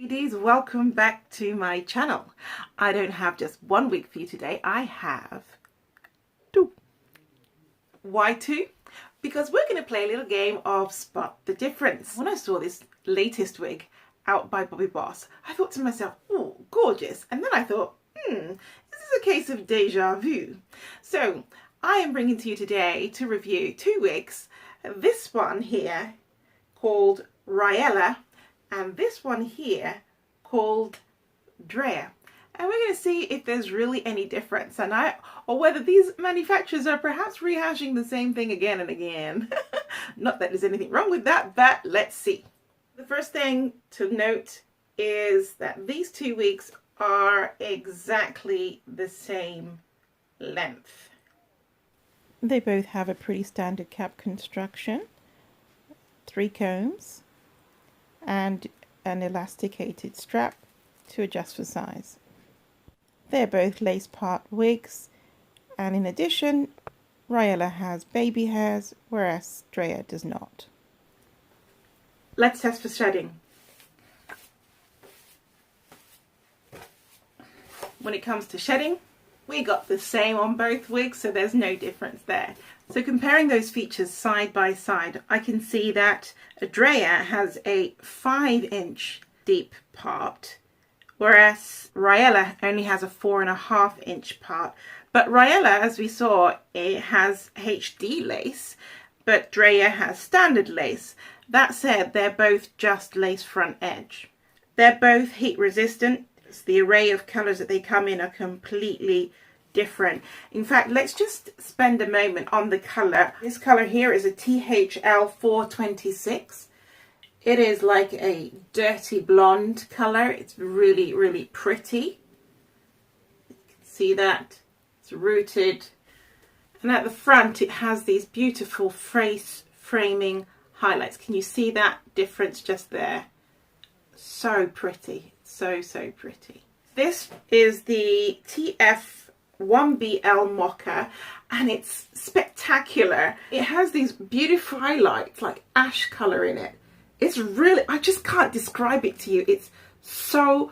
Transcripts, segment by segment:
ladies, welcome back to my channel. I don't have just one wig for you today, I have two. Why two? Because we're going to play a little game of spot the difference. When I saw this latest wig out by Bobbi Boss, I thought to myself, oh, gorgeous. And then I thought, this is a case of deja vu. So I am bringing to you today to review two wigs. This one here called Raela, and this one here called Draya. And we're going to see if there's really any difference or whether these manufacturers are perhaps rehashing the same thing again and again. Not that there's anything wrong with that, but let's see. The first thing to note is that these two wigs are exactly the same length. They both have a pretty standard cap construction, 3 combs, and an elasticated strap to adjust for size. They're both lace part wigs, and in addition, Raela has baby hairs, whereas Draya does not. Let's test for shedding. When it comes to shedding, we got the same on both wigs, so there's no difference there. So comparing those features side by side, I can see that Draya has a 5-inch deep part, whereas Raela only has a 4.5-inch part. But Raela, as we saw, it has HD lace, but Draya has standard lace. That said, they're both just lace front edge. They're both heat resistant. The array of colours that they come in are completely different. In fact, let's just spend a moment on the colour. This colour here is a THL 426. It is like a dirty blonde colour. It's really, really pretty. You can see that. It's rooted. And at the front it has these beautiful face framing highlights. Can you see that difference just there? So pretty. So pretty. This is the TF1BL Mocha, and it's spectacular. It has these beautiful highlights, like ash colour in it. It's really, I just can't describe it to you. It's so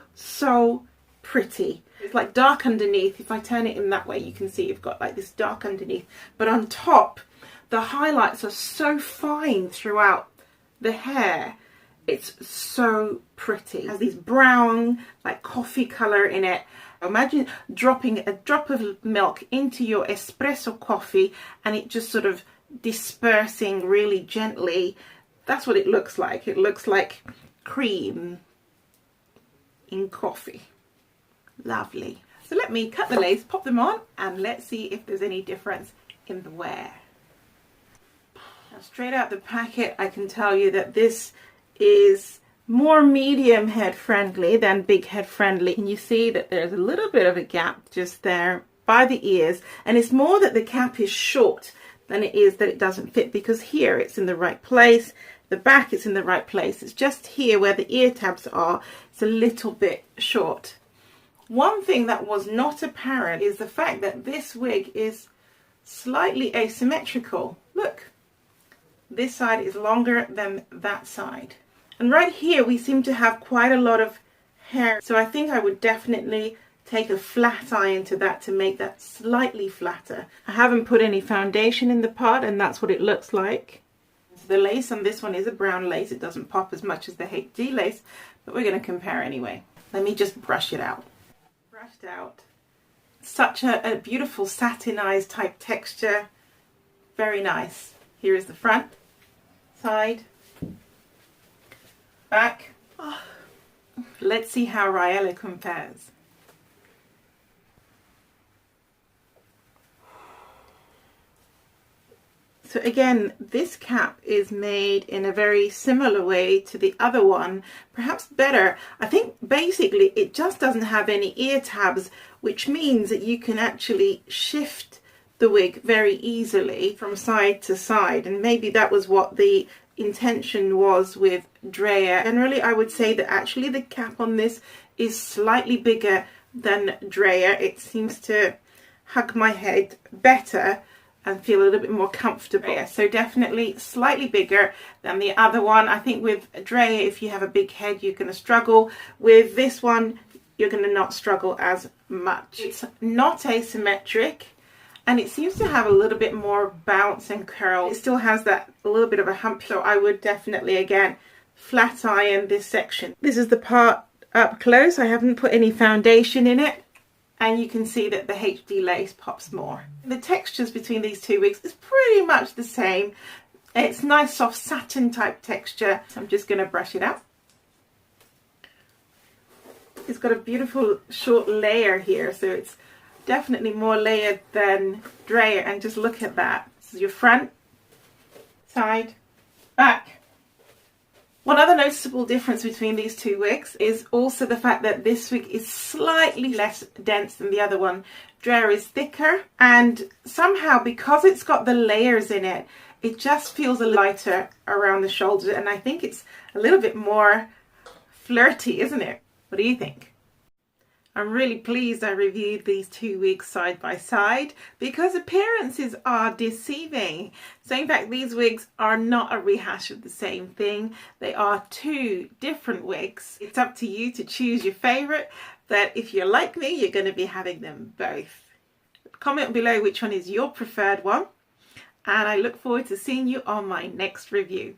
pretty. It's like dark underneath. If I turn it in that way, you can see you've got like this dark underneath. But on top, the highlights are so fine throughout the hair. It's so pretty. It has these brown, like coffee colour in it. Imagine dropping a drop of milk into your espresso coffee and it just sort of dispersing really gently. That's what it looks like. It looks like cream in coffee. Lovely. So let me cut the lace, pop them on, and let's see if there's any difference in the wear. Now, straight out the packet, I can tell you that this is more medium head friendly than big head friendly. And you see that there's a little bit of a gap just there by the ears, and it's more that the cap is short than it is that it doesn't fit, because here it's in the right place, the back is in the right place. It's just here where the ear tabs are, it's a little bit short. One thing that was not apparent is the fact that this wig is slightly asymmetrical. Look, this side is longer than that side. And right here we seem to have quite a lot of hair. So I think I would definitely take a flat iron to that to make that slightly flatter. I haven't put any foundation in the part, and that's what it looks like. So the lace on this one is a brown lace. It doesn't pop as much as the HD lace, but we're going to compare anyway. Let me just brush it out. Brushed out. Such a beautiful satinized type texture. Very nice. Here is the front, side, back. Oh. Let's see how Raela compares. So again, this cap is made in a very similar way to the other one, perhaps better. I think basically it just doesn't have any ear tabs, which means that you can actually shift the wig very easily from side to side, and maybe that was what the intention was with Draya. Generally, I would say that actually the cap on this is slightly bigger than Draya. It seems to hug my head better and feel a little bit more comfortable. Yeah, so definitely slightly bigger than the other one. I think with Draya, if you have a big head, you're going to struggle. With this one, you're going to not struggle as much. It's not asymmetric, and it seems to have a little bit more bounce and curl. It still has that a little bit of a hump, so I would definitely, again, flat iron this section. This is the part up close. I haven't put any foundation in it, and you can see that the HD lace pops more. The textures between these two wigs is pretty much the same. It's nice soft satin type texture. So I'm just going to brush it out. It's got a beautiful short layer here, so it's definitely more layered than Draya. And just look at that. This is your front, side, back. One other noticeable difference between these two wigs is also the fact that this wig is slightly less dense than the other one. Draya is thicker, and somehow because it's got the layers in it, it just feels a lighter around the shoulders, and I think it's a little bit more flirty, isn't it? What do you think? I'm really pleased I reviewed these two wigs side by side because appearances are deceiving. So in fact, these wigs are not a rehash of the same thing. They are two different wigs. It's up to you to choose your favorite, but if you're like me, you're going to be having them both. Comment below which one is your preferred one, and I look forward to seeing you on my next review.